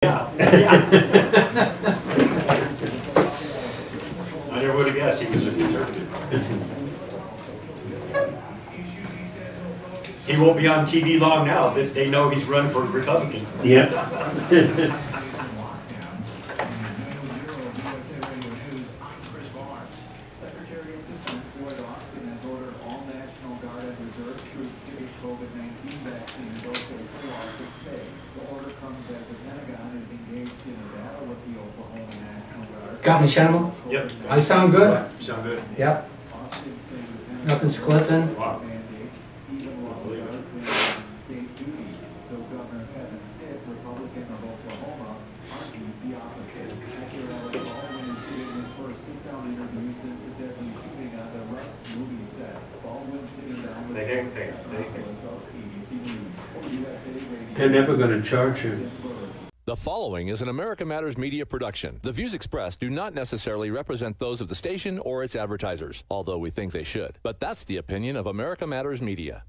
Yeah. I never would have guessed he was a conservative. He won't be on TV long now. They know he's running for Republican. Yeah. Got me, Shanimal? Yep. I sound good? You sound good. Yep. Nothing's clipping. Wow. They're never going to charge him. The following is an America Matters media production. The views expressed do not necessarily represent those of the station or its advertisers, although we think they should. But that's the opinion of America Matters Media.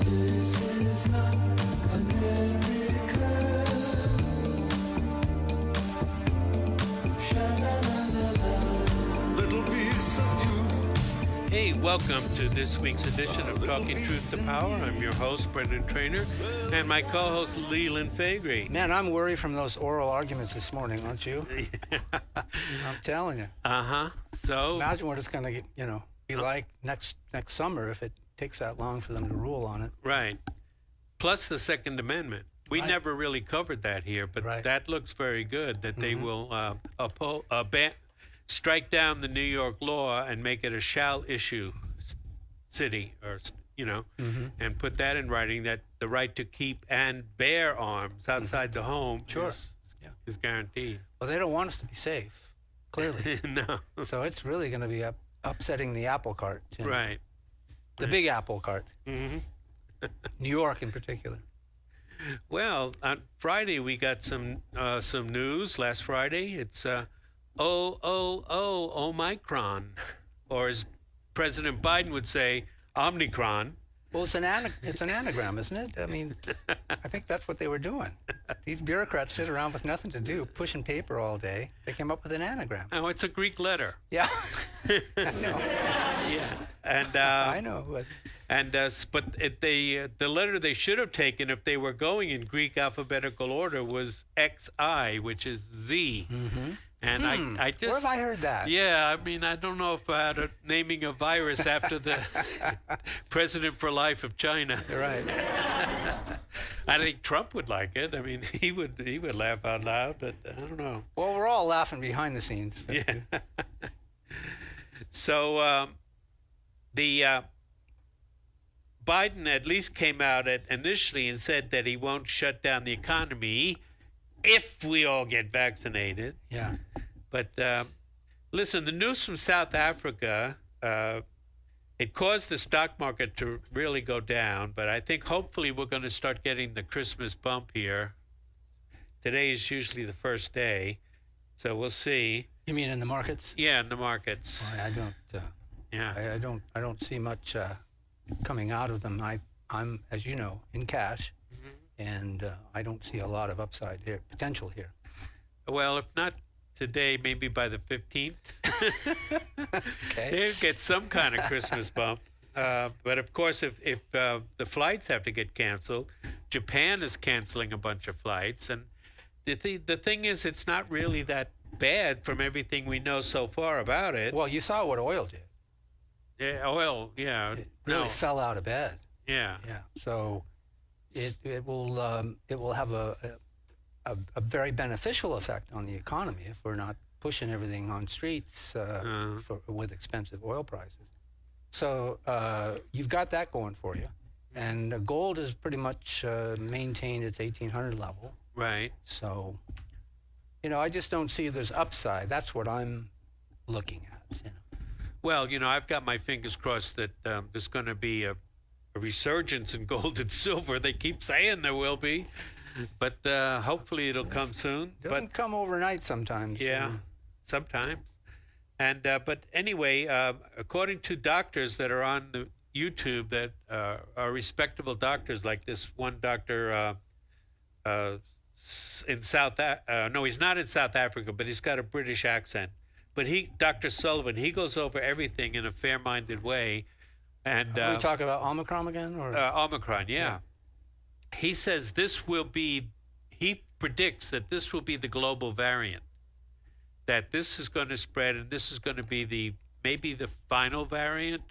This is not America. Sha-la-la-la-la. Little piece of you. Hey, welcome to this week's edition of Talking Truth to Power. I'm your host, Brendan Trainor, and my co-host, Leland Faegre. Man, I'm worried from those oral arguments this morning, aren't you? I'm telling you. Uh-huh. So, Imagine what it's going to, be like next summer if it takes that long for them to rule on it. right. Plus the Second Amendment. We Right. never really covered that here, but Right. that looks very good, that they will strike down the New York law and make it a shall issue city, or and put that in writing, that the right to keep and bear arms outside the home Sure. is guaranteed. Well, they don't want us to be safe, clearly. No. So it's really going to be upsetting the apple cart. Right. The big apple cart. Mm-hmm. New York in particular. Well, on Friday we got some news. Last Friday, it's Omicron, or as President Biden would say, Omnicron. Well, it's an anagram, isn't it? I mean, I think that's what they were doing. These bureaucrats sit around with nothing to do, pushing paper all day. They came up with an anagram. Oh, it's a Greek letter. Yeah, I know. Yeah, and I know. But the letter they should have taken if they were going in Greek alphabetical order was XI, which is Z. Mm-hmm. And I just... Where have I heard that? Yeah, I mean, I don't know if I had naming a virus after the president for life of China. You're right. I think Trump would like it. I mean, he would laugh out loud, but I don't know. Well, we're all laughing behind the scenes. But Yeah. So the Biden at least came out initially and said that he won't shut down the economy if we all get vaccinated. Yeah. But listen, the news from South Africa, it caused the stock market to really go down, but I think hopefully we're going to start getting the Christmas bump here. Today is usually the first day, so we'll see. You mean in the markets? Yeah, in the markets. Well, I don't. Yeah. I don't see much coming out of them. I'm, as you know, in cash, and I don't see a lot of upside here, potential here. Well, if not today, maybe by the 15th. Okay. They'll get some kind of Christmas bump. But of course, if the flights have to get canceled, Japan is canceling a bunch of flights. And the thing is, it's not really that bad from everything we know so far about it. Well, you saw what oil did. Yeah, oil, yeah. It really fell out of bed. Yeah. Yeah. So it will have a very beneficial effect on the economy if we're not pushing everything on streets with expensive oil prices. So you've got that going for you, and gold is pretty much maintained its 1800 level. Right. So, I just don't see there's upside. That's what I'm looking at. Well, I've got my fingers crossed that there's going to be a resurgence in gold and silver. They keep saying there will be, but hopefully it'll come soon. Doesn't come overnight sometimes. Yeah, sometimes. And but anyway, according to doctors that are on the YouTube that are respectable doctors, like this one doctor in no, he's not in South Africa, but he's got a British accent. But Dr. Sullivan, he goes over everything in a fair-minded way. And Are we talking about Omicron again? Or? Omicron, yeah. He says he predicts that this will be the global variant, that this is going to spread, and this is going to be maybe the final variant,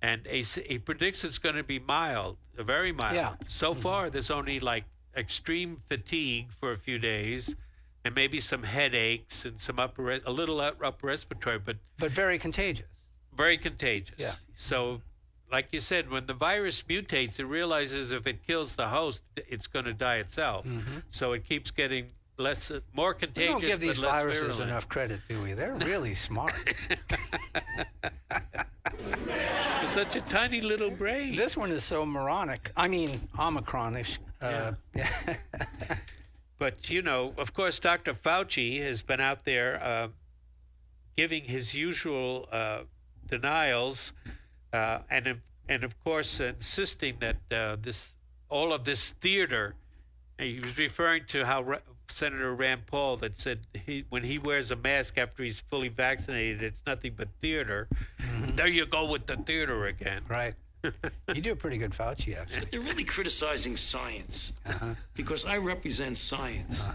and he predicts it's going to be mild, very mild. Yeah. So far, there's only like extreme fatigue for a few days, and maybe some headaches and some a little upper respiratory, but very contagious. very contagious. Yeah. So, like you said, when the virus mutates, it realizes if it kills the host, it's going to die itself. So it keeps getting more We contagious. don't give these but less viruses virulent. enough credit, do we? They're really smart. It's such a tiny little brain. This one is so moronic. I mean, Omicronish. But, of course, Dr. Fauci has been out there giving his usual denials and of course, insisting that all of this theater, he was referring to how Senator Rand Paul that said when he wears a mask after he's fully vaccinated, it's nothing but theater. There you go with the theater again. Right. You do a pretty good Fauci, actually. They're really criticizing science because I represent science.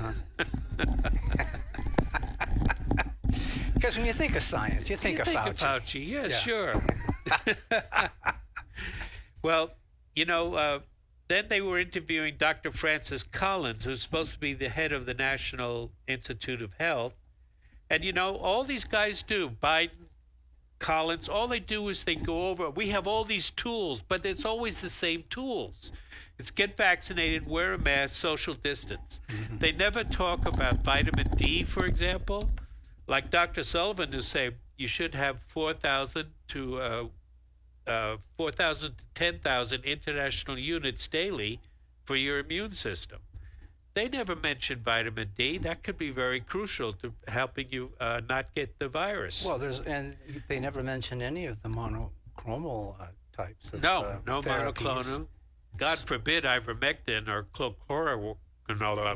Because when you think of science, you think of Fauci. Yeah, sure. Well, then they were interviewing Dr. Francis Collins, who's supposed to be the head of the National Institute of Health. And, all these guys do, Biden, Collins, all they do is they go over, we have all these tools, but it's always the same tools. It's get vaccinated, wear a mask, social distance. They never talk about vitamin D, for example. Like Dr. Sullivan, who say you should have 4,000 to 10,000 international units daily for your immune system. They never mention vitamin D. That could be very crucial to helping you not get the virus. Well, and they never mention any of the monoclonal types of no therapies, monoclonal. God forbid ivermectin or chloroquine.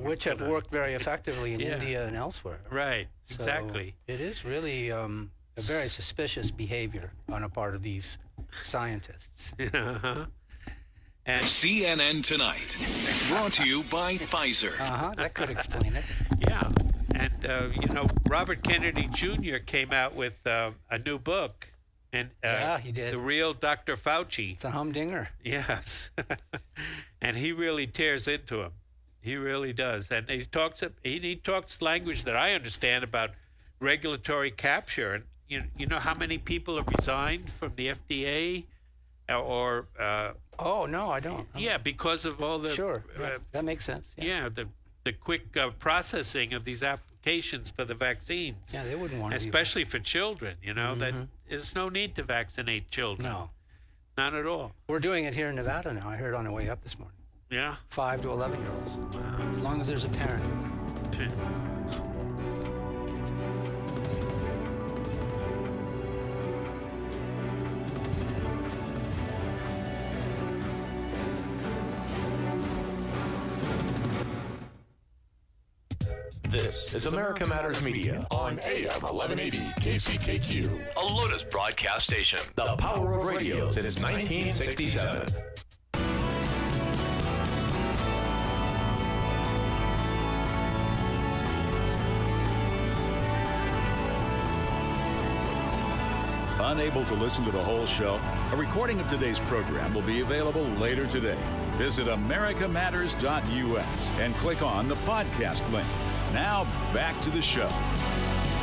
which have worked very effectively in India and elsewhere. Right, So exactly. It is really a very suspicious behavior on a part of these scientists. And CNN Tonight, brought to you by Pfizer. That could explain it. yeah, and Robert Kennedy Jr. came out with a new book, and he did. The Real Dr. Fauci. It's a humdinger. Yes, and he really tears into him. He really does, and he talks language that I understand about regulatory capture. And you know how many people have resigned from the FDA, or Oh no, I don't. yeah, because of all the Sure, that makes sense. yeah, the quick processing of these applications for the vaccines. Yeah, they wouldn't want to. Especially for children, that there's no need to vaccinate children. No, Not at all. we're doing it here in Nevada now. I heard on the way up this morning. Yeah. 5 to 11-year-olds, as long as there's a parent. This is America Matters Media on AM 1180 KCKQ, a Lotus broadcast station. The power of radio since 1967. Unable to listen to the whole show? A recording of today's program will be available later today. Visit americamatters.us and click on the podcast link. Now, back to the show.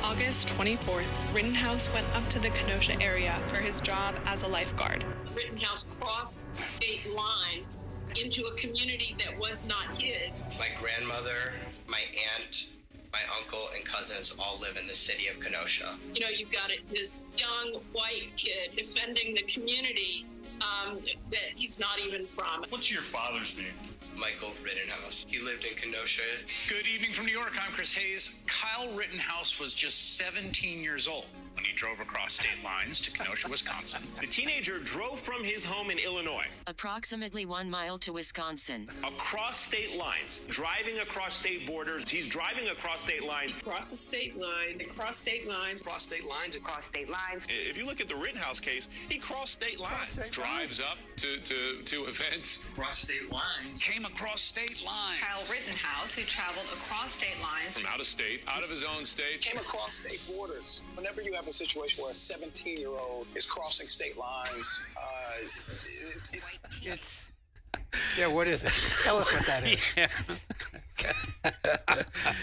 August 24th, Rittenhouse went up to the Kenosha area for his job as a lifeguard. Rittenhouse crossed state lines into a community that was not his. My grandmother, my aunt, my uncle, and cousins all live in the city of Kenosha. You've got this young white kid defending the community that he's not even from. What's your father's name? Michael Rittenhouse. He lived in Kenosha. Good evening from New York. I'm Chris Hayes. Kyle Rittenhouse was just 17 years old. when he drove across state lines to Kenosha, Wisconsin. The teenager drove from his home in Illinois approximately 1 mile to Wisconsin. across state lines, driving across state borders. He's driving across state lines. Across the state line, across state lines. Across state lines. Across state lines. If you look at the Rittenhouse case, he crossed state lines. Drives up to events. Across state lines. Came across state lines. Kyle Rittenhouse, who traveled across state lines. From out of state, out of his own state. Came across state borders. Whenever you have a situation where a 17-year-old is crossing state lines, It's yeah. What is it? Tell us what that is.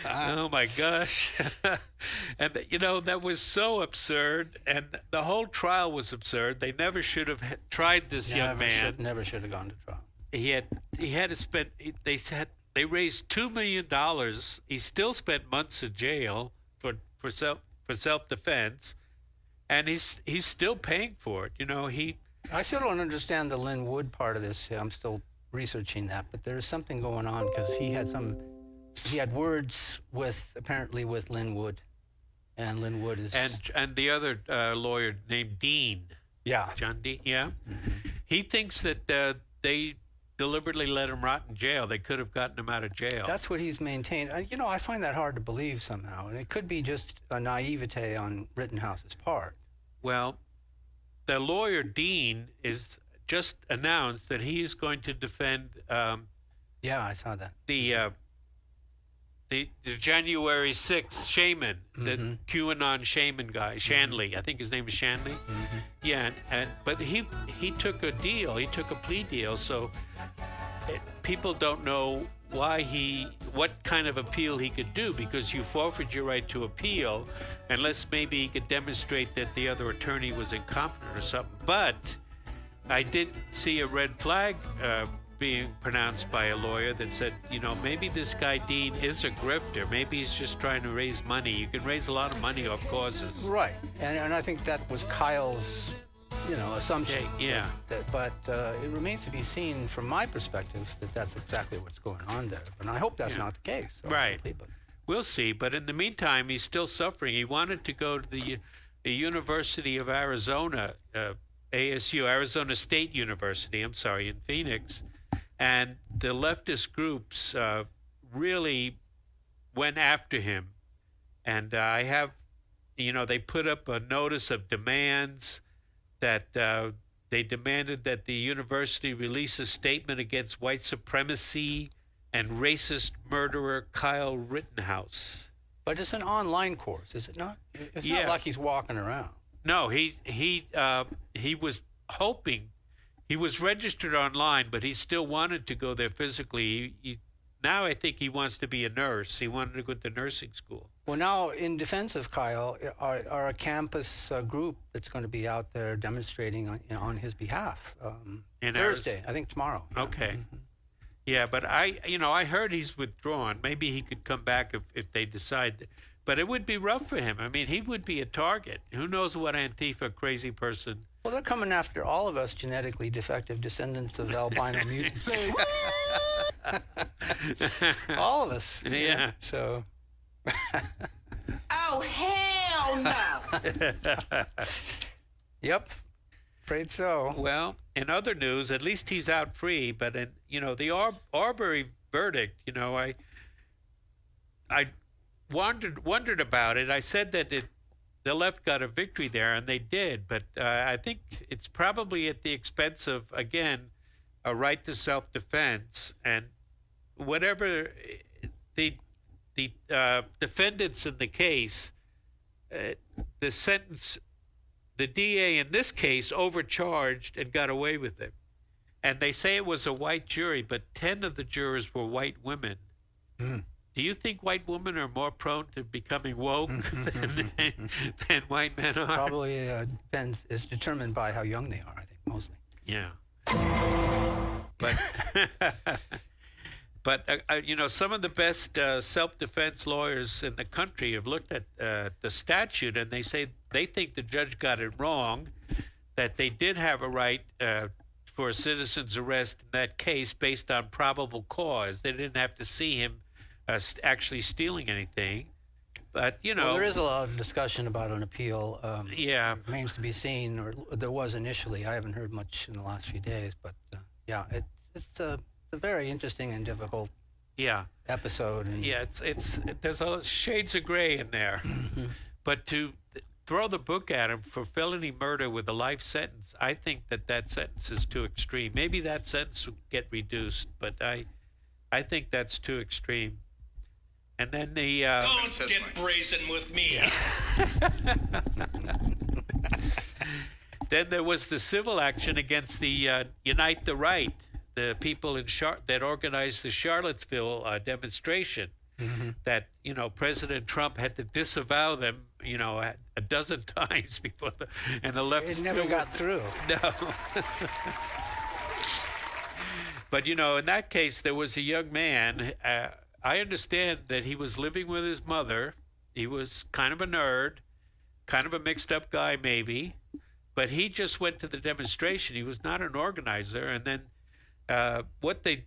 Oh my gosh. And that was so absurd, and the whole trial was absurd. They never should have tried this young man. Never should have gone to trial. He had to spend. They raised $2 million. He still spent months in jail for self-defense, and he's still paying for it. I still don't understand the Lynn Wood part of this. I'm still researching that, but there's something going on because he had words apparently with Lynn Wood, and Lynn Wood is and the other lawyer named Dean. Yeah, John Dean. Yeah, he thinks that they deliberately let him rot in jail. They could have gotten him out of jail. That's what he's maintained. I find that hard to believe somehow, and it could be just a naivete on Rittenhouse's part. Well, the lawyer Dean is just announced that he is going to defend. Yeah, I saw that. The January 6th shaman, the QAnon shaman guy, Shanley. I think his name is Shanley. Yeah, but he took a deal. He took a plea deal. So people don't know what kind of appeal he could do, because you forfeit your right to appeal unless maybe he could demonstrate that the other attorney was incompetent or something. But I did see a red flag being pronounced by a lawyer that said, maybe this guy Dean is a grifter. Maybe he's just trying to raise money. You can raise a lot of money off causes. Right, and I think that was Kyle's, assumption. Yeah. But it remains to be seen from my perspective that that's exactly what's going on there. And I hope that's not the case. Right. But we'll see. But in the meantime, he's still suffering. He wanted to go to the University of Arizona, ASU, Arizona State University, in Phoenix. And the leftist groups really went after him. And I have, they put up a notice of demands that they demanded that the university release a statement against white supremacy and racist murderer Kyle Rittenhouse. But it's an online course, is it not? It's not like he's walking around. No, he was hoping. He was registered online, but he still wanted to go there physically. Now I think he wants to be a nurse. He wanted to go to nursing school. Well, now, in defense of Kyle, are a campus group that's going to be out there demonstrating on his behalf Thursday, I think tomorrow. Okay. Yeah, but I heard he's withdrawn. Maybe he could come back if they decide. But it would be rough for him. I mean, he would be a target. Who knows what Antifa crazy person... Well, they're coming after all of us genetically defective descendants of albino mutants. All of us. Yeah. So. Oh, hell no! Yep. Afraid so. Well, in other news, at least he's out free. But in the Arbery verdict, I wondered about it. I said that the left got a victory there, and they did. But I think it's probably at the expense of, again, a right to self-defense. And whatever the defendants in the case, the sentence, the DA in this case overcharged and got away with it. And they say it was a white jury, but 10 of the jurors were white women. Do you think white women are more prone to becoming woke than white men are? Probably depends. It's determined by how young they are, I think, mostly. Yeah. But some of the best self-defense lawyers in the country have looked at the statute, and they say they think the judge got it wrong, that they did have a right for a citizen's arrest in that case based on probable cause. They didn't have to see him actually stealing anything. But, you know. Well, there is a lot of discussion about an appeal. Yeah. It remains to be seen, or there was initially. I haven't heard much in the last few days, but yeah, it's a very interesting and difficult episode. And yeah, there's shades of gray in there. But to throw the book at him for felony murder with a life sentence, I think that sentence is too extreme. Maybe that sentence would get reduced, but I think that's too extreme. And then the Don't get brazen with me. Then there was the civil action against the Unite the Right, the people that organized the Charlottesville demonstration. That President Trump had to disavow them, a dozen times before and the left. It never got through. No. But in that case, there was a young man. I understand that he was living with his mother. He was kind of a nerd, kind of a mixed-up guy, maybe. But he just went to the demonstration. He was not an organizer. And then what the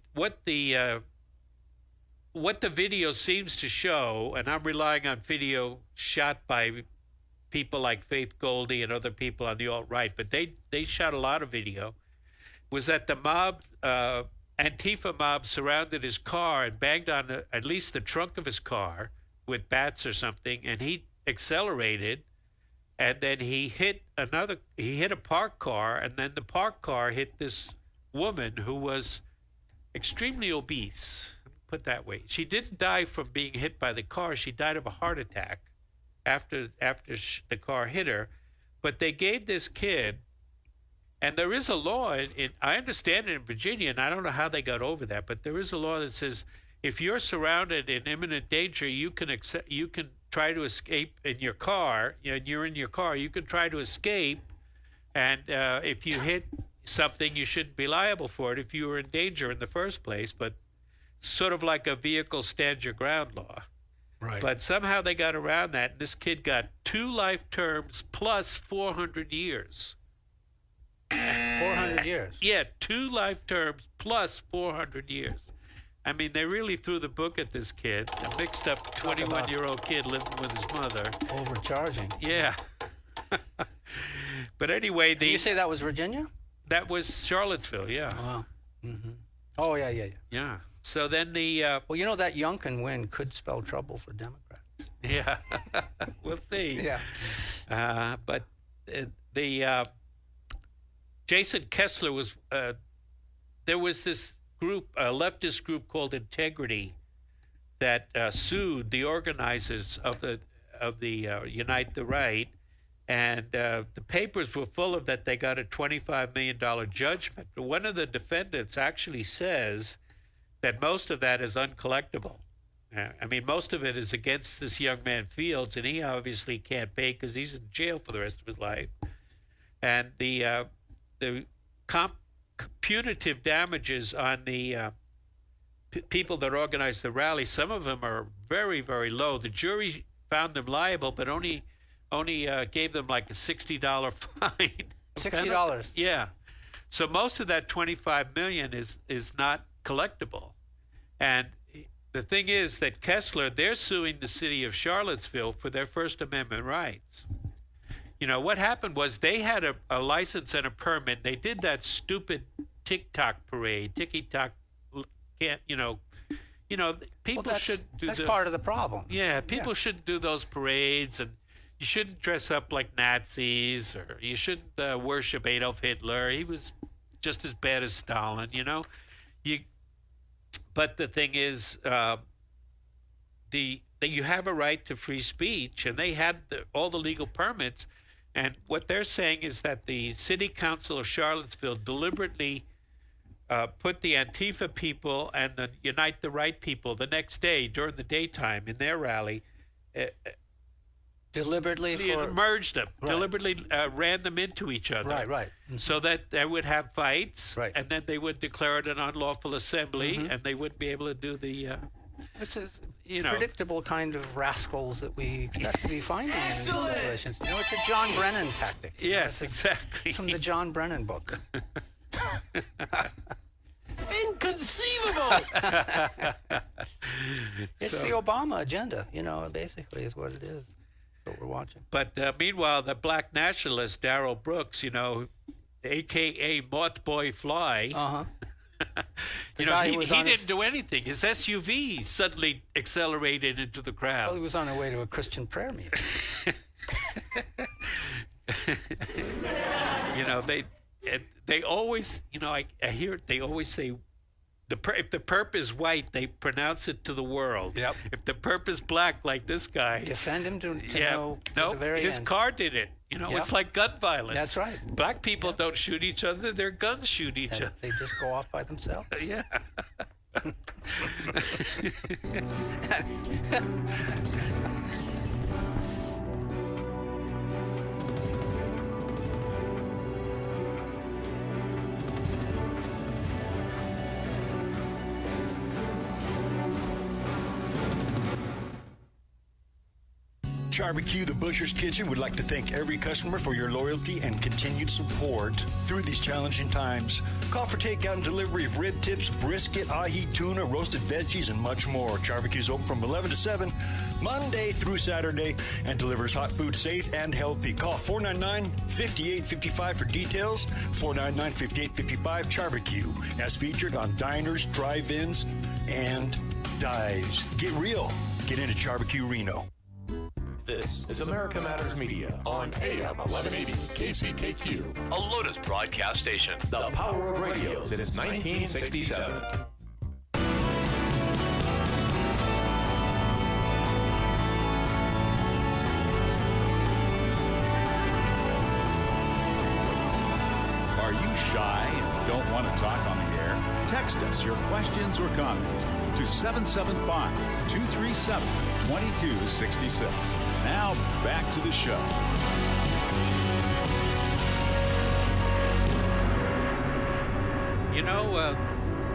video seems to show, and I'm relying on video shot by people like Faith Goldie and other people on the alt-right, but they shot a lot of video, was that the mob, Antifa mob, surrounded his car and banged on at least the trunk of his car with bats or something, and he accelerated, and then he hit a parked car, and then the parked car hit this woman who was extremely obese, put that way. She didn't die from being hit by the car. She died of a heart attack after the car hit her. But they gave this kid, and there is a law I understand it in Virginia, and I don't know how they got over that, but there is a law that says if you're surrounded in imminent danger, you can try to escape in your car, and you're in your car, you can try to escape, and if you hit something, you shouldn't be liable for it if you were in danger in the first place, but sort of like a vehicle stand your ground law. Right. But somehow they got around that, and this kid got 2 life terms plus 400 years. 400 years? Yeah, 2 life terms plus 400 years. I mean, they really threw the book at this kid, a mixed up 21-year-old kid living with his mother. Overcharging. Yeah. But anyway, Did you say that was Virginia? That was Charlottesville, yeah. Wow. Mm-hmm. Oh, yeah. Yeah. So then the... well, that Youngkin win could spell trouble for Democrats. Yeah. We'll see. Yeah. But the... Jason Kessler was... there was this group, a leftist group called Integrity, that sued the organizers of the Unite the Right, and the papers were full of that they got a $25 million judgment. But one of the defendants actually says that most of that is uncollectible. I mean, most of it is against this young man Fields, and he obviously can't pay because he's in jail for the rest of his life. And the punitive damages on the people that organized the rally, some of them are very, very low. The jury found them liable, but only gave them like a $60 fine. $60? Yeah. So most of that $25 million is not collectible. And the thing is that Kessler, they're suing the city of Charlottesville for their First Amendment rights. What happened was they had a license and a permit. They did that stupid TikTok parade. TikTok can't, people shouldn't do that's part of the problem. Yeah, people shouldn't do those parades, and you shouldn't dress up like Nazis, or you shouldn't worship Adolf Hitler. He was just as bad as Stalin, But the thing is, that you have a right to free speech, and they had all the legal permits. And what they're saying is that the City Council of Charlottesville deliberately put the Antifa people and the Unite the Right people the next day during the daytime in their rally. Deliberately merged them. Right. Deliberately ran them into each other. Right. Mm-hmm. So that they would have fights, right. And then they would declare it an unlawful assembly, mm-hmm. and they wouldn't be able to do the... This is predictable kind of rascals that we expect to be finding in these situations. It's a John Brennan tactic. Yes, exactly. From the John Brennan book. Inconceivable! It's the Obama agenda, basically is what it is. That's what we're watching. But meanwhile, the black nationalist, Darrell Brooks, a.k.a. Mothboy Fly, he didn't do anything. His SUV suddenly accelerated into the crowd. Well, he was on his way to a Christian prayer meeting. They always, I hear it, they always say, if the perp is white, they pronounce it to the world. Yep. If the perp is black, like this guy, defend him to know to no, the very his end. car did it. It's like gun violence. That's right. Black people don't shoot each other; their guns shoot each other. They just go off by themselves. Yeah. Barbecue, the Butcher's Kitchen, would like to thank every customer for your loyalty and continued support through these challenging times. Call for takeout and delivery of rib tips, brisket, ahi, tuna, roasted veggies, and much more. Barbecue's open from 11 to 7, Monday through Saturday, and delivers hot food safe and healthy. Call 499-5855 for details. 499-5855 Barbecue, as featured on diners, drive-ins, and dives. Get real. Get into Barbecue Reno. This is America Matters Media on AM 1180 KCKQ, a Lotus broadcast station. The power of radio since 1967. Are you shy and don't want to talk on the air? Text us your questions or comments to 775-237-2266. Now, back to the show.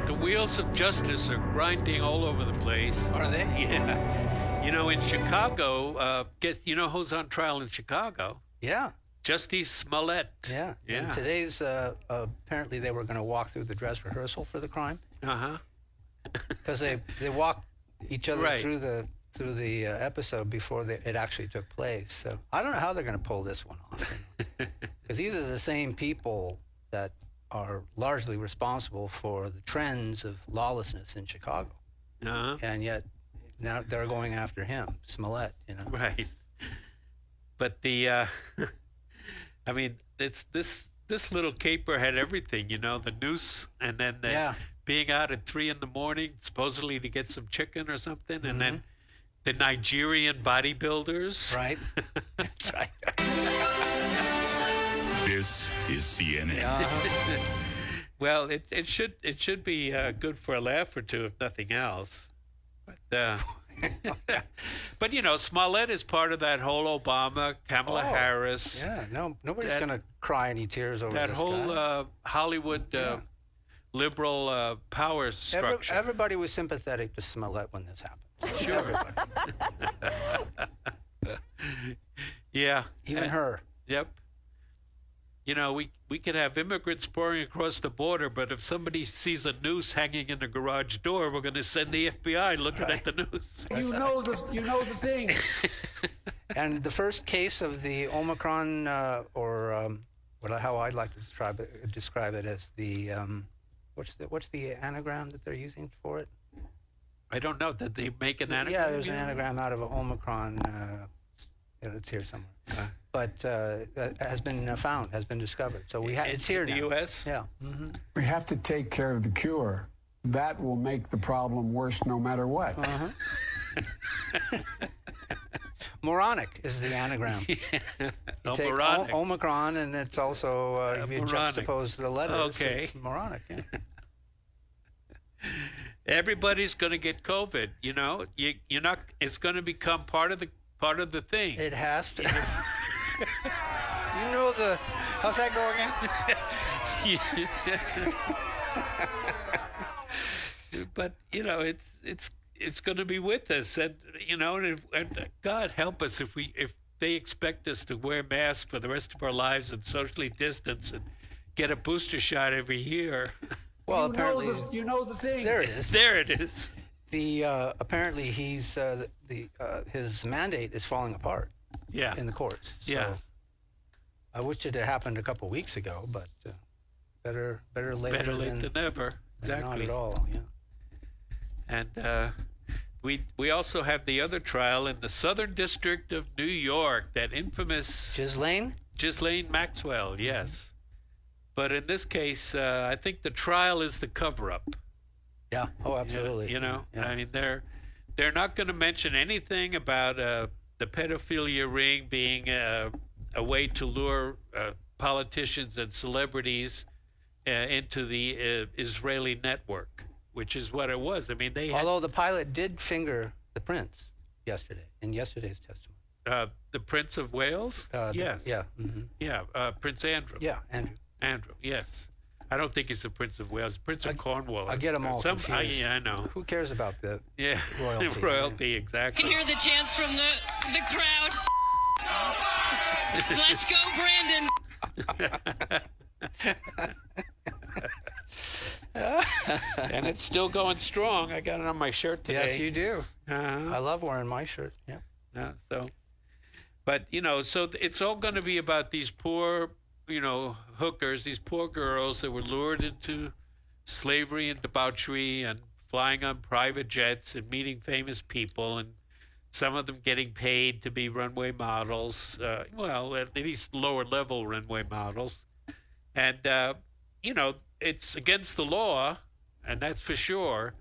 The wheels of justice are grinding all over the place. Are they? Yeah. In Chicago, who's on trial in Chicago? Yeah. Justice Smollett. Yeah. Yeah. And today's, apparently they were going to walk through the dress rehearsal for the crime. Uh-huh. Because they walked each other Right. through the episode before it actually took place. So I don't know how they're going to pull this one off. Because these are the same people that are largely responsible for the trends of lawlessness in Chicago. Uh-huh. And yet now they're going after him, Smollett, Right. But it's this little caper had everything, the noose, and then being out at 3 a.m, supposedly to get some chicken or something, and then the Nigerian bodybuilders. Right. That's right. This is CNN. Well, it should be good for a laugh or two, if nothing else. But Smollett is part of that whole Obama, Kamala Harris. Yeah, nobody's going to cry any tears over that this whole guy. Hollywood liberal power structure. Everybody was sympathetic to Smollett when this happened. Sure. Everybody. Yeah. Even her. Yep. We could have immigrants pouring across the border, but if somebody sees a noose hanging in the garage door, we're going to send the FBI looking at the noose. You know the thing. And the first case of the Omicron, how I'd like to describe it as the what's the anagram that they're using for it? I don't know. Did they make an anagram? Yeah, there's an anagram out of Omicron. It's here somewhere. But has been discovered. So it's here now. The U.S.? Yeah. Mm-hmm. We have to take care of the cure. That will make the problem worse no matter what. Uh-huh. Moronic is the anagram. You take moronic. Omicron, and it's also, if you juxtapose the letters, it's moronic. Yeah. Everybody's going to get COVID. You're not. It's going to become part of the thing. It has to. How's that go again? But it's going to be with us, and and God help us if they expect us to wear masks for the rest of our lives and socially distance and get a booster shot every year. Well, apparently, You know the thing. there it is. There it is. Apparently he's his mandate is falling apart. Yeah. In the courts. Yeah. So I wish it had happened a couple weeks ago, but better late than never. Exactly. Not at all. Yeah. And we also have the other trial in the Southern District of New York, that infamous Ghislaine Maxwell. Yes. But in this case, I think the trial is the cover-up. Yeah. Oh, absolutely. You know, Yeah. I mean, they're not going to mention anything about the pedophilia ring being a way to lure politicians and celebrities into the Israeli network, which is what it was. I mean, although the pilot did finger the prince yesterday in yesterday's testimony. The Prince of Wales. Yes. Yeah. Mm-hmm. Yeah. Prince Andrew. Yeah, Andrew. Andrew. Yes. I don't think he's the Prince of Wales. Prince of Cornwall. I get them all confused. Yeah, I know. Who cares about the royalty? Royalty, exactly. I can hear the chants from the crowd. Let's go, Brandon. And it's still going strong. I got it on my shirt today. Yes, you do. I love wearing my shirt. Yeah. But so it's all going to be about these poor, hookers, these poor girls that were lured into slavery and debauchery and flying on private jets and meeting famous people, and some of them getting paid to be runway models, at least lower level runway models. And, it's against the law, and that's for sure.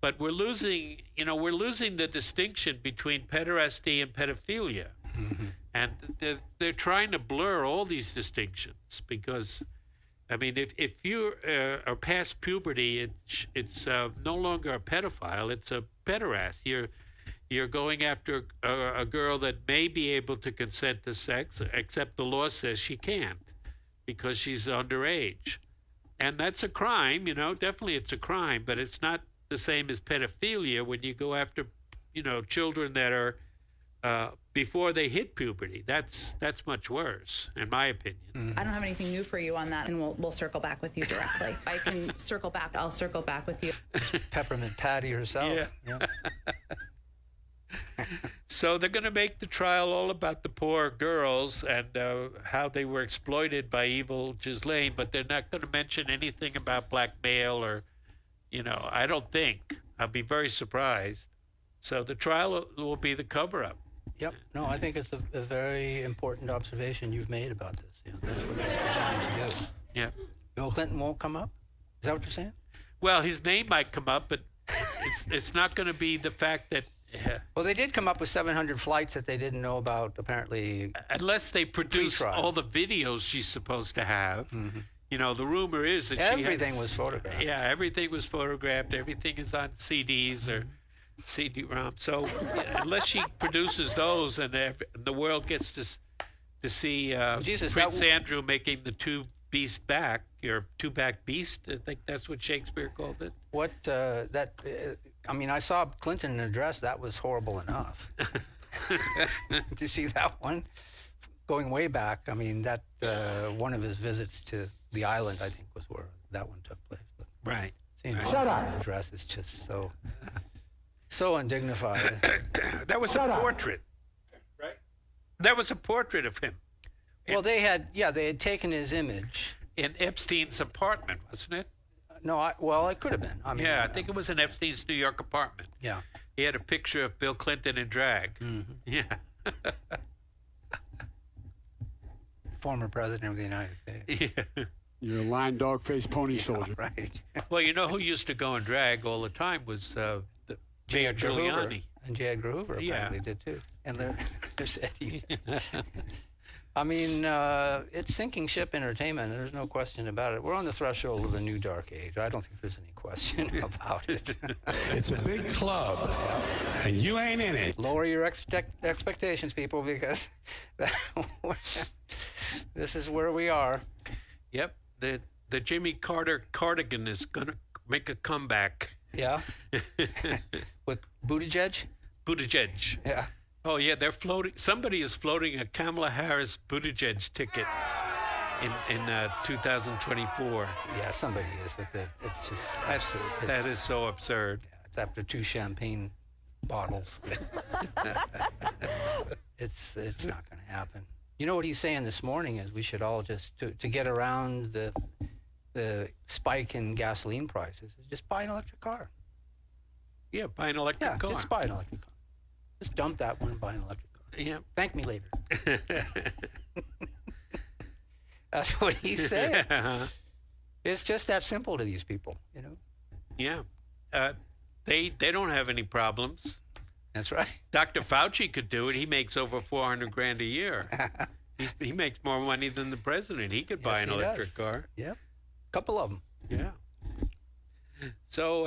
But we're losing the distinction between pederasty and pedophilia. Mm-hmm. And they're trying to blur all these distinctions because, I mean, if you are past puberty, it's no longer a pedophile, it's a pederast. You're going after a girl that may be able to consent to sex, except the law says she can't because she's underage. And that's a crime, definitely it's a crime, but it's not the same as pedophilia when you go after, children that are before they hit puberty. That's much worse, in my opinion. I don't have anything new for you on that, and we'll circle back with you directly. I can circle back. I'll circle back with you. Peppermint Patty herself. Yeah. So they're going to make the trial all about the poor girls and how they were exploited by evil Ghislaine, but they're not going to mention anything about blackmail or, I don't think. I'll be very surprised. So the trial will be the cover-up. Yep. No, I think it's a very important observation you've made about this. That's what it's designed to do. Yeah. Bill Clinton won't come up? Is that what you're saying? Well, his name might come up, but it's not going to be the fact that... Well, they did come up with 700 flights that they didn't know about, apparently. Unless they produce all the videos she's supposed to have. Mm-hmm. The rumor is that everything was photographed. Yeah, everything was photographed. Everything is on CDs or CD-ROM. So unless she produces those and the world gets to see Prince Andrew making the two-beast back, or two-back beast, I think that's what Shakespeare called it. I saw Clinton address. That was horrible enough. Did you see that one? Going way back, that one of his visits to the island, I think, was where that one took place. But right. Seeing Clinton's address is just so undignified. That was a portrait, right? That was a portrait of him. Well, they had taken his image in Epstein's apartment, wasn't it? No, it could have been. I think it was in Epstein's New York apartment. Yeah. He had a picture of Bill Clinton in drag. Mm-hmm. Yeah. Former president of the United States. Yeah. You're a lying dog-faced pony soldier. Right. Well, who used to go in drag all the time was Mayor Giuliani. And J. Edgar Hoover apparently did too. And there's Eddie. It's sinking ship entertainment. There's no question about it. We're on the threshold of a new dark age. I don't think there's any question about it. It's a big club, and you ain't in it. Lower your expectations, people, because this is where we are. Yep. The Jimmy Carter cardigan is going to make a comeback. Yeah. With Buttigieg? Buttigieg. Yeah. Oh, yeah, they're floating. Somebody is floating a Kamala Harris Buttigieg ticket. in 2024. Yeah, somebody is, but it's just absolutely. That is so absurd. Yeah, it's after 2 champagne bottles. It's not going to happen. You know what he's saying this morning is we should all just to get around the spike in gasoline prices is just buy an electric car. Yeah, buy an electric car. Just buy an electric car. Just dump that one and buy an electric car. Yeah. Thank me later. That's what he's saying. It's just that simple to these people, you know. Yeah. They don't have any problems. That's right. Dr. Fauci could do it. He makes over $400,000 a year. He makes more money than the president. He could buy an electric car. Yep. A couple of them. Yeah. So,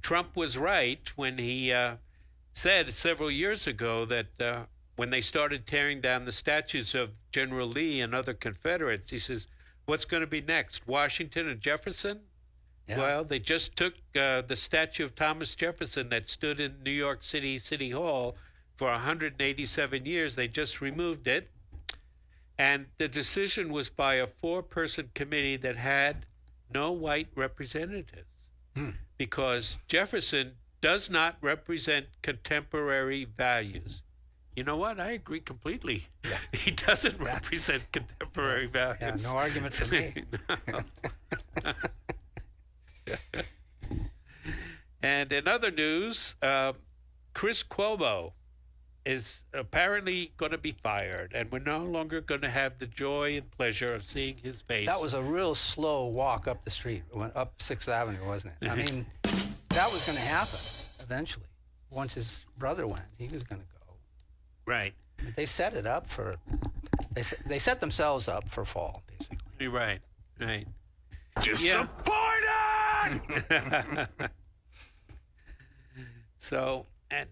Trump was right when he said several years ago that when they started tearing down the statues of General Lee and other Confederates, he says, what's going to be next, Washington and Jefferson? Yeah. Well, they just took the statue of Thomas Jefferson that stood in New York City City Hall for 187 years. They just removed it. And the decision was by a 4-person committee that had no white representatives. Because Jefferson does not represent contemporary values. You know what? I agree completely. Yeah. He doesn't represent contemporary values. Yeah, no argument for me. And in other news, Chris Cuomo is apparently going to be fired, and we're no longer going to have the joy and pleasure of seeing his face. That was a real slow walk up the street. It went up 6th Avenue, wasn't it? I mean, that was going to happen eventually. Once his brother went, he was going to go. Right. But they set it up for, they set themselves up for fall, basically. Right. Disappointed! So, and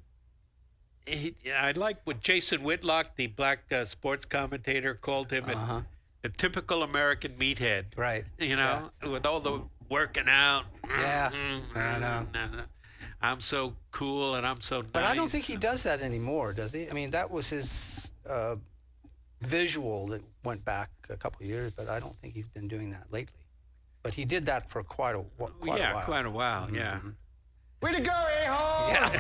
I like what Jason Whitlock, the black sports commentator, called him a typical American meathead. Right. You know, with all the working out. Yeah. I know. I'm so cool and I'm so nice. But I don't think he does that anymore, does he? I mean, that was his visual that went back a couple of years, but I don't think he's been doing that lately. But he did that for quite a while. Quite a while, yeah. Way to go, a-hole! Yeah.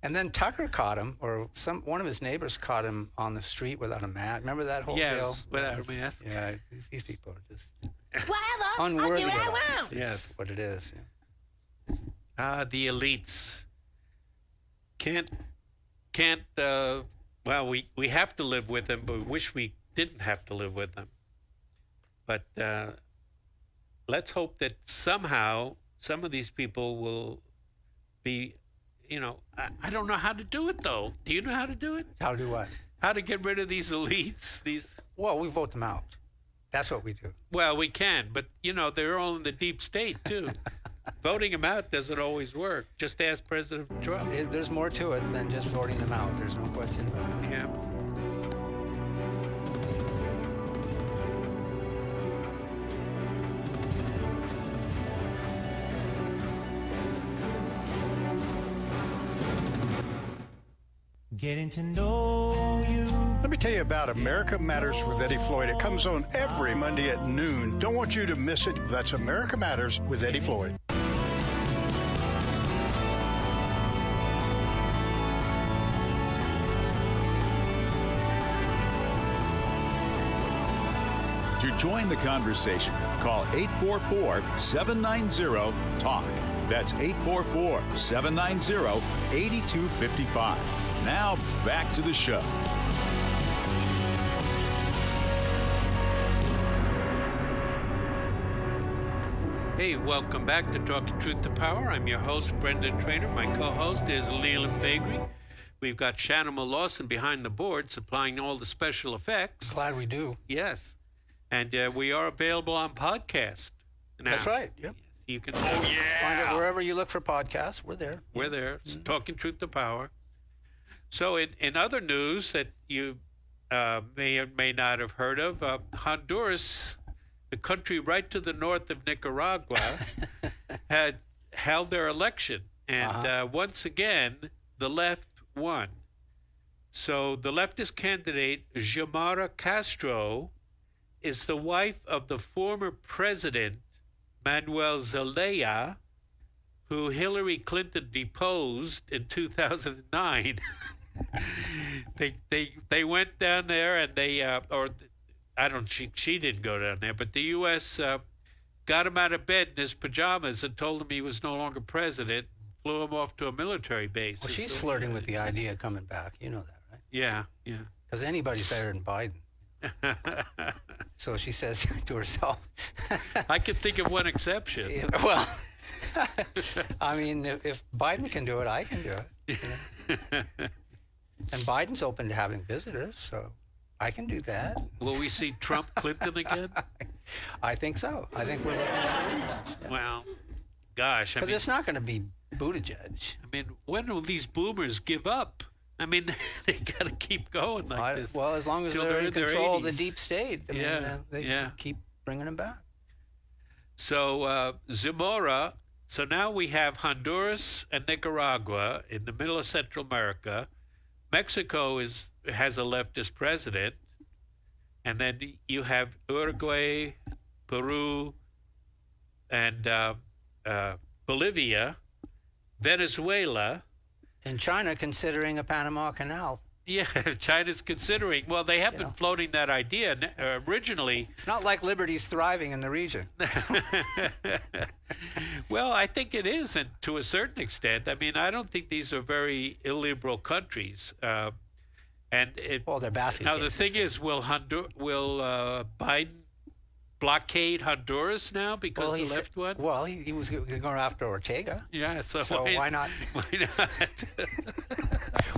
And then Tucker caught him, or one of his neighbors caught him on the street without a mask. Remember that whole deal? Without a mask. Yeah, these people are just Whatever, unworthy. I'll do what I want. Yes, what it is. Yeah. The elites can't. Well, we have to live with them, but we wish we didn't have to live with them. But let's hope that somehow some of these people will be, I don't know how to do it, though. Do you know how to do it? How to do what? How to get rid of these elites. Well, we vote them out. That's what we do. Well, we can, but, they're all in the deep state, too. Voting them out doesn't always work. Just ask President Trump. There's more to it than just voting them out. There's no question about it. Yeah. Getting to know you. Let me tell you about America Matters with Eddie Floyd. It comes on every Monday at noon. Don't want you to miss it. That's America Matters with Eddie Floyd. To join the conversation, call 844-790-TALK. That's 844-790-8255. Now, back to the show. Hey, welcome back to Talking Truth to Power. I'm your host, Brendan Trainor. My co-host is Leland Faegre. We've got Shannon Lawson behind the board supplying all the special effects. Glad we do. Yes. And we are available on podcast now. That's right. Yep. You can find it wherever you look for podcasts. We're there. We're there. It's Talking Truth to Power. So in other news that you may or may not have heard of, Honduras, the country right to the north of Nicaragua, had held their election. And once again, the left won. So the leftist candidate, Xiomara Castro, is the wife of the former president, Manuel Zelaya, who Hillary Clinton deposed in 2009. They went down there and she didn't go down there, but the U.S. Got him out of bed in his pajamas and told him he was no longer president, flew him off to a military base. Well, she's flirting with the idea of coming back. You know that, right? Yeah. Because anybody's better than Biden. So she says to herself, I can think of one exception. Well, I mean, if Biden can do it, I can do it. You know? And Biden's open to having visitors, so I can do that. Will we see Trump Clinton again? I think so. I think we're looking at it. Well, gosh. Because it's not going to be Buttigieg. I mean, when will these boomers give up? I mean, they got to keep going like this. Well, as long as they're in control of the deep state, they keep bringing them back. So, Zamora, so now we have Honduras and Nicaragua in the middle of Central America. Mexico has a leftist president. And then you have Uruguay, Peru, and Bolivia, Venezuela. And China considering a Panama Canal. Yeah, China's considering. Well, they have been floating that idea originally. It's not like liberty's thriving in the region. Well, I think it is, and to a certain extent. I mean, I don't think these are very illiberal countries. They're basket now cases. The thing is, will Biden blockade Honduras now because the left won? Well, he was going after Ortega. Yeah, so why not? Why not?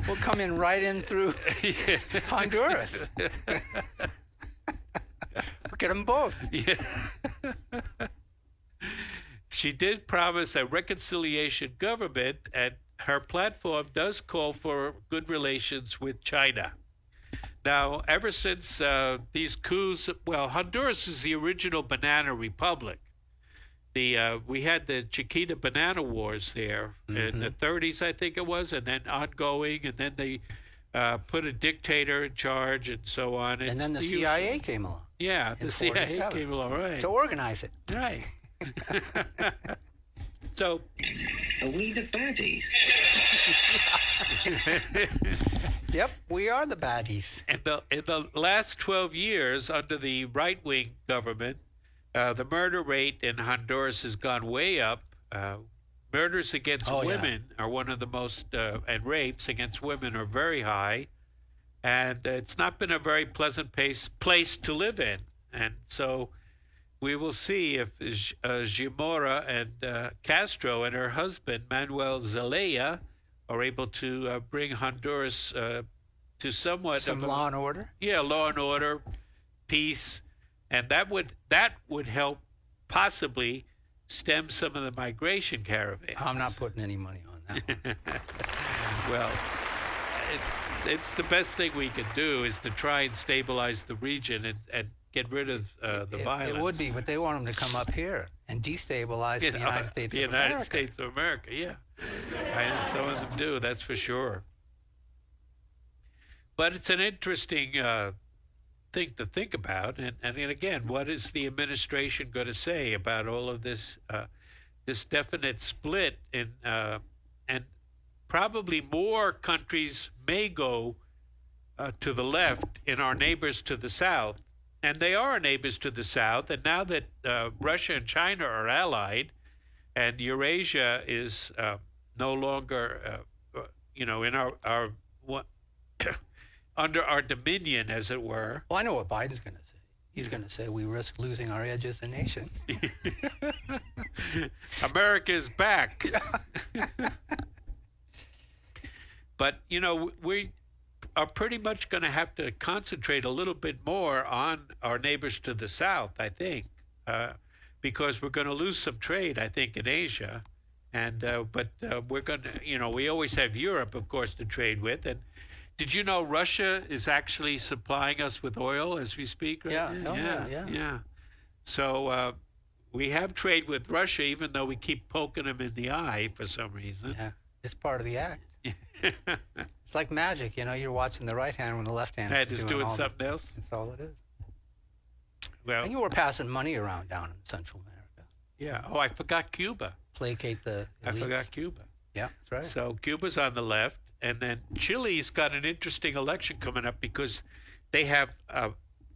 We'll come in right in through Honduras. We'll get them both. Yeah. She did promise a reconciliation government, and her platform does call for good relations with China. Now, ever since these coups, well, Honduras is the original banana republic. We had the Chiquita banana wars there in the 30s, I think it was, and then ongoing, and then they put a dictator in charge and so on. And then the CIA came along. Yeah, the CIA came along, right. To organize it. Right. So, are we the baddies? Yep, we are the baddies. In the last 12 years, under the right-wing government, the murder rate in Honduras has gone way up. Murders against women are one of the most, and rapes against women are very high. And it's not been a very pleasant place to live in. And so we will see if Xiomara and Castro and her husband, Manuel Zelaya, are able to bring Honduras to somewhat some law and order. Yeah, law and order, peace, and that would help possibly stem some of the migration caravans. I'm not putting any money on that one. Well, it's the best thing we could do is to try and stabilize the region and get rid of the violence. It would be, but they want them to come up here and destabilize the United States of America. The United States of America, yeah. Some of them do, that's for sure. But it's an interesting thing to think about. And again, what is the administration going to say about all of this this definite split in and probably more countries may go to the left in our neighbors to the south. And they are our neighbors to the south. And now that Russia and China are allied, and Eurasia is no longer, in our under our dominion, as it were. Well, I know what Biden's going to say. He's going to say we risk losing our edge as a nation. America is back. But, we are pretty much going to have to concentrate a little bit more on our neighbors to the south, I think, because we're going to lose some trade, I think, in Asia. And but we're going to, we always have Europe, of course, to trade with. And did you know Russia is actually supplying us with oil as we speak? Right? Yeah. So we have trade with Russia, even though we keep poking them in the eye for some reason. Yeah, it's part of the act. It's like magic, you're watching the right hand when the left hand is just doing doing all something else. That's all it is. Well, and you were passing money around down in Central America. Yeah. Oh, I forgot Cuba. Placate the elites. I forgot Cuba. Yeah, that's right. So Cuba's on the left, and then Chile's got an interesting election coming up because they have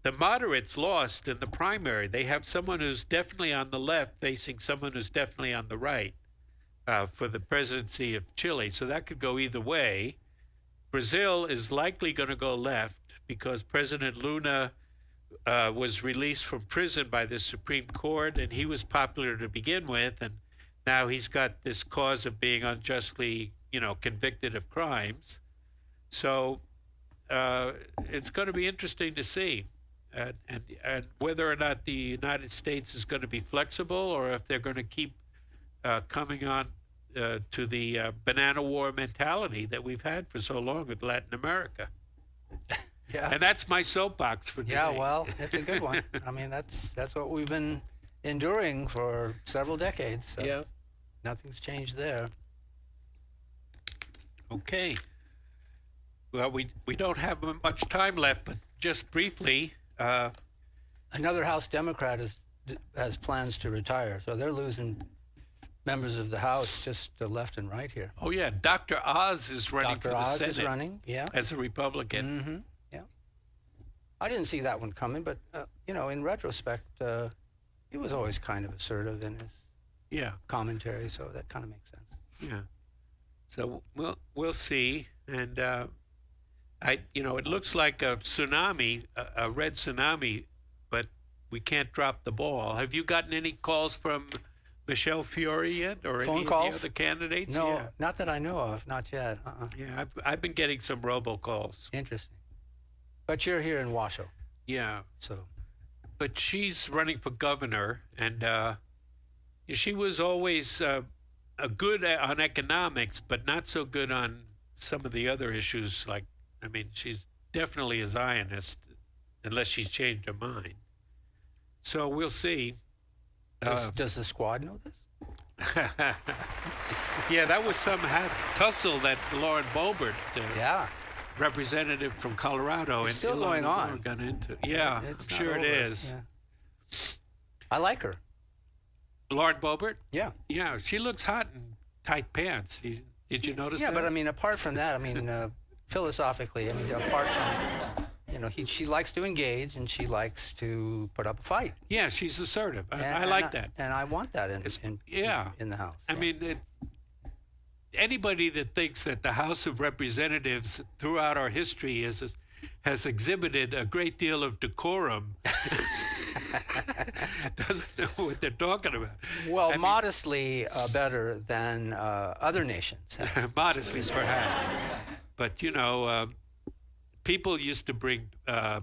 the moderates lost in the primary. They have someone who's definitely on the left facing someone who's definitely on the right for the presidency of Chile. So that could go either way. Brazil is likely going to go left because President Lula was released from prison by the Supreme Court, and he was popular to begin with, and now he's got this cause of being unjustly, convicted of crimes. So it's going to be interesting to see, and whether or not the United States is going to be flexible, or if they're going to keep coming on to the banana war mentality that we've had for so long with Latin America. Yeah. And that's my soapbox for today. Yeah, well, it's a good one. I mean, that's what we've been enduring for several decades. So yeah. Nothing's changed there. Okay. Well, we don't have much time left, but just briefly. Another House Democrat has plans to retire, so they're losing members of the House just to left and right here. Oh, yeah. Dr. Oz is running for the Senate. Dr. Oz is running, yeah. As a Republican. Mm-hmm. Yeah. I didn't see that one coming, but, in retrospect, he was always kind of assertive in his commentary, so that kind of makes sense. Yeah. So we'll see. And, it looks like a tsunami, a red tsunami, but we can't drop the ball. Have you gotten any calls from Michelle Fiore yet, or phone any calls? of the other candidates? No, yeah. Not that I know of, not yet. Yeah, I've been getting some robocalls. Interesting. But you're here in Washoe. Yeah. So. But she's running for governor, and she was always good on economics, but not so good on some of the other issues. She's definitely a Zionist, unless she's changed her mind. So we'll see. Does the squad know this? Yeah, that was some tussle that Lauren Boebert, representative from Colorado, it's still going on. Got into. Yeah, I'm sure it is. Yeah. I like her. Lauren Boebert? Yeah. Yeah, she looks hot in tight pants. Did you notice that? Yeah, but apart from that, philosophically, apart from, she likes to engage and she likes to put up a fight. Yeah, she's assertive. I like that. And I want that in the House. Anybody that thinks that the House of Representatives throughout our history has exhibited a great deal of decorum doesn't know what they're talking about. Well, modestly better than other nations. Modestly, perhaps. But, people used to bring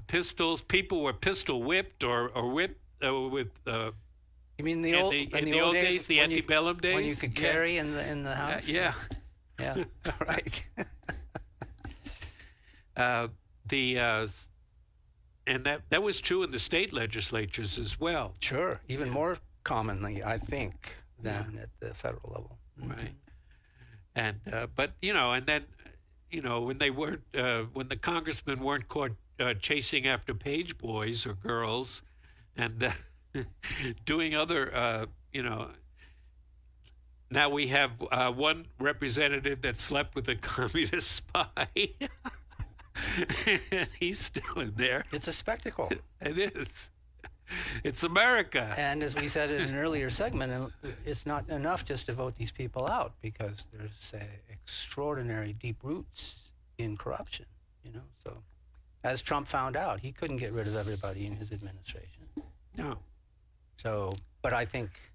pistols. People were pistol whipped or whipped with... You mean the old days, the antebellum days? When you could carry in the house? Yeah. Yeah, right. And that was true in the state legislatures as well. Sure, even more commonly, I think, than at the federal level. Right. And and then when they weren't when the congressmen weren't caught chasing after page boys or girls, and doing other now we have one representative that slept with a communist spy. And he's still in there. It's a spectacle. It is. It's America. And as we said in an earlier segment, it's not enough just to vote these people out, because there's extraordinary deep roots in corruption, So as Trump found out, he couldn't get rid of everybody in his administration. No. So, but I think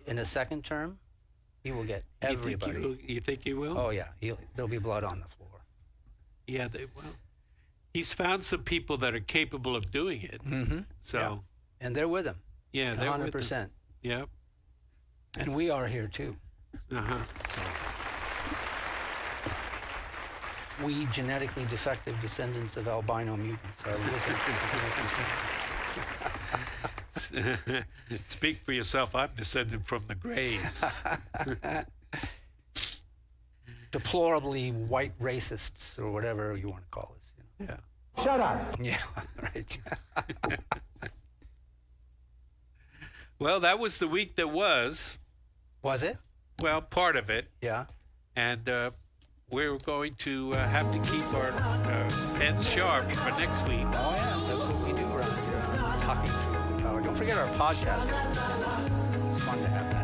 in a second term, he will get everybody. You think he will? Oh, yeah. There'll be blood on the floor. Yeah, he's found some people that are capable of doing it. Mm-hmm. So, yeah. And they're with him. Yeah, they're 100%. With him. Yep. And we are here too. So. We genetically defective descendants of albino mutants are with him. Speak for yourself. I'm descended from the Greys. deplorably white racists or whatever you want to call us. You know? Yeah. Shut up. Yeah, right. Well, that was the week that was. Was it? Well, part of it. Yeah. And we're going to have to keep our pens sharp for next week. Oh, yeah. That's what we do around here. Talking through the power. Don't forget our podcast. It's fun to have that.